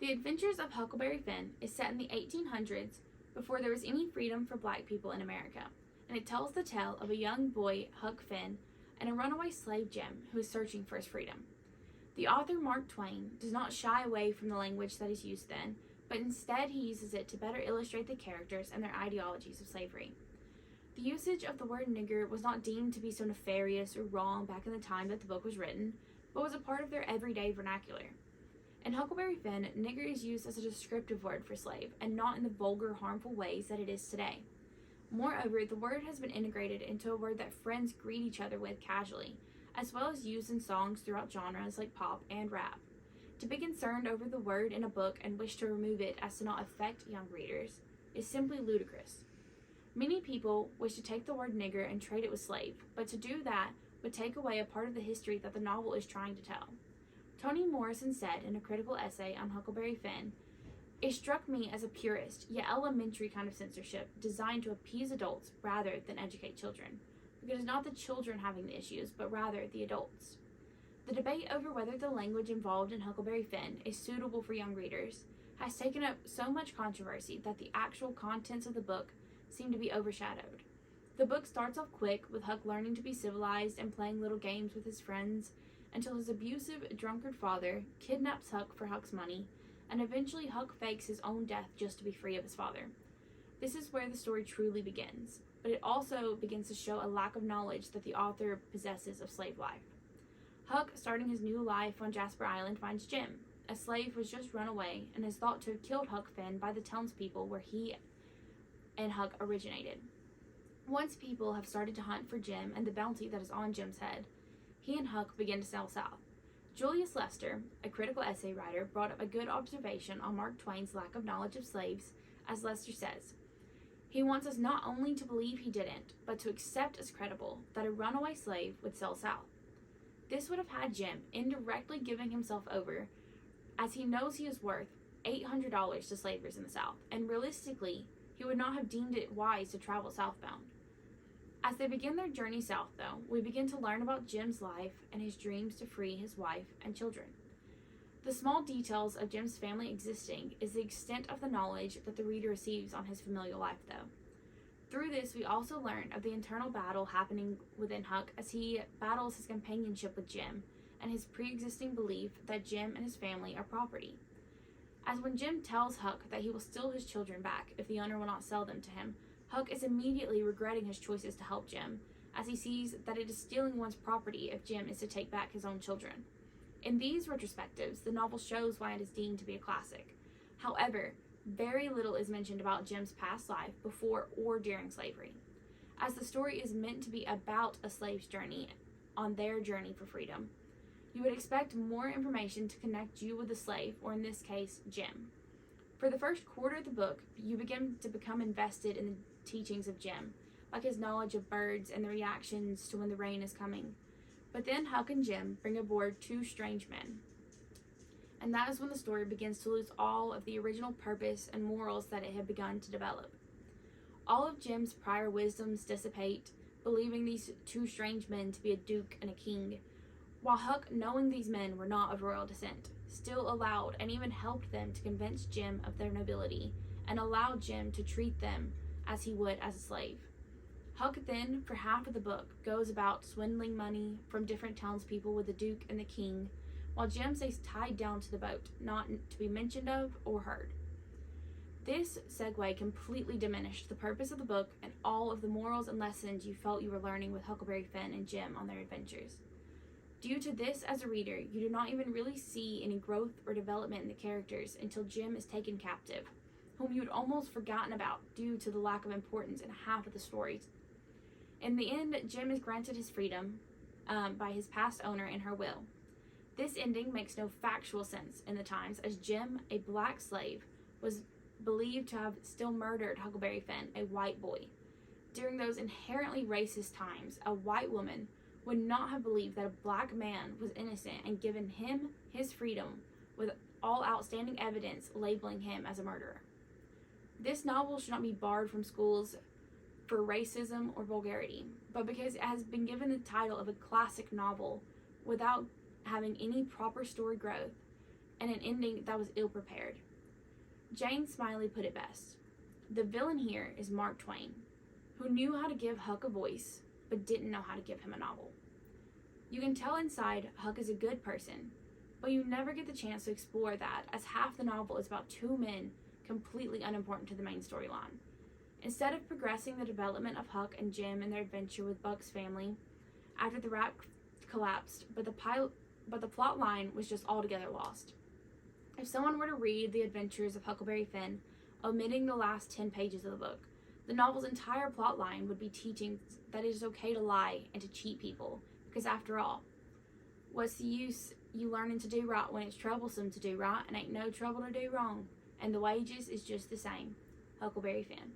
The Adventures of Huckleberry Finn is set in the 1800s before there was any freedom for black people in America, and it tells the tale of a young boy, Huck Finn, and a runaway slave, Jim, who is searching for his freedom. The author, Mark Twain, does not shy away from the language that is used then, but instead he uses it to better illustrate the characters and their ideologies of slavery. The usage of the word nigger was not deemed to be so nefarious or wrong back in the time that the book was written, but was a part of their everyday vernacular. In Huckleberry Finn, nigger is used as a descriptive word for slave, and not in the vulgar, harmful ways that it is today. Moreover, the word has been integrated into a word that friends greet each other with casually, as well as used in songs throughout genres like pop and rap. To be concerned over the word in a book and wish to remove it as to not affect young readers is simply ludicrous. Many people wish to take the word nigger and trade it with slave, but to do that would take away a part of the history that the novel is trying to tell. Toni Morrison said in a critical essay on Huckleberry Finn, "It struck me as a purist, yet elementary kind of censorship designed to appease adults rather than educate children, because it's not the children having the issues, but rather the adults." The debate over whether the language involved in Huckleberry Finn is suitable for young readers has taken up so much controversy that the actual contents of the book seem to be overshadowed. The book starts off quick, with Huck learning to be civilized and playing little games with his friends, until his abusive, drunkard father kidnaps Huck for Huck's money, and eventually Huck fakes his own death just to be free of his father. This is where the story truly begins, but it also begins to show a lack of knowledge that the author possesses of slave life. Huck, starting his new life on Jasper Island, finds Jim, a slave who has just run away and is thought to have killed Huck Finn by the townspeople where he and Huck originated. Once people have started to hunt for Jim and the bounty that is on Jim's head, he and Huck begin to sail south. Julius Lester, a critical essay writer, brought up a good observation on Mark Twain's lack of knowledge of slaves, as Lester says, "He wants us not only to believe he didn't, but to accept as credible that a runaway slave would sail south." This would have had Jim indirectly giving himself over, as he knows he is worth $800 to slavers in the South, and realistically, he would not have deemed it wise to travel southbound. As they begin their journey south, though, we begin to learn about Jim's life and his dreams to free his wife and children. The small details of Jim's family existing is the extent of the knowledge that the reader receives on his familial life, though. Through this, we also learn of the internal battle happening within Huck as he battles his companionship with Jim and his pre-existing belief that Jim and his family are property. As when Jim tells Huck that he will steal his children back if the owner will not sell them to him, Huck is immediately regretting his choices to help Jim, as he sees that it is stealing one's property if Jim is to take back his own children. In these retrospectives, the novel shows why it is deemed to be a classic. However, very little is mentioned about Jim's past life before or during slavery. As the story is meant to be about a slave's journey on their journey for freedom, you would expect more information to connect you with the slave, or in this case, Jim. For the first quarter of the book, you begin to become invested in the teachings of Jim, like his knowledge of birds and the reactions to when the rain is coming. But then Huck and Jim bring aboard two strange men, and that is when the story begins to lose all of the original purpose and morals that it had begun to develop. All of Jim's prior wisdoms dissipate, believing these two strange men to be a duke and a king, while Huck, knowing these men were not of royal descent, still allowed and even helped them to convince Jim of their nobility, and allowed Jim to treat them as he would as a slave. Huck then, for half of the book, goes about swindling money from different townspeople with the duke and the king, while Jim stays tied down to the boat, not to be mentioned of or heard. This segue completely diminished the purpose of the book and all of the morals and lessons you felt you were learning with Huckleberry Finn and Jim on their adventures. Due to this, as a reader, you do not even really see any growth or development in the characters until Jim is taken captive, whom you had almost forgotten about due to the lack of importance in half of the stories. In the end, Jim is granted his freedom by his past owner in her will. This ending makes no factual sense in the times, as Jim, a black slave, was believed to have still murdered Huckleberry Finn, a white boy. During those inherently racist times, a white woman would not have believed that a black man was innocent and given him his freedom with all outstanding evidence labeling him as a murderer. This novel should not be barred from schools for racism or vulgarity, but because it has been given the title of a classic novel without having any proper story growth and an ending that was ill-prepared. Jane Smiley put it best. The villain here is Mark Twain, who knew how to give Huck a voice, but didn't know how to give him a novel. You can tell inside Huck is a good person, but you never get the chance to explore that, as half the novel is about two men completely unimportant to the main storyline. Instead of progressing the development of Huck and Jim and their adventure with Buck's family after the raft collapsed, but the plot line was just altogether lost. If someone were to read the adventures of Huckleberry Finn, omitting the last 10 pages of the book, the novel's entire plot line would be teaching that it is okay to lie and to cheat people, because after all, what's the use you learning to do right when it's troublesome to do right and ain't no trouble to do wrong, and the wages is just the same. Huckleberry Finn.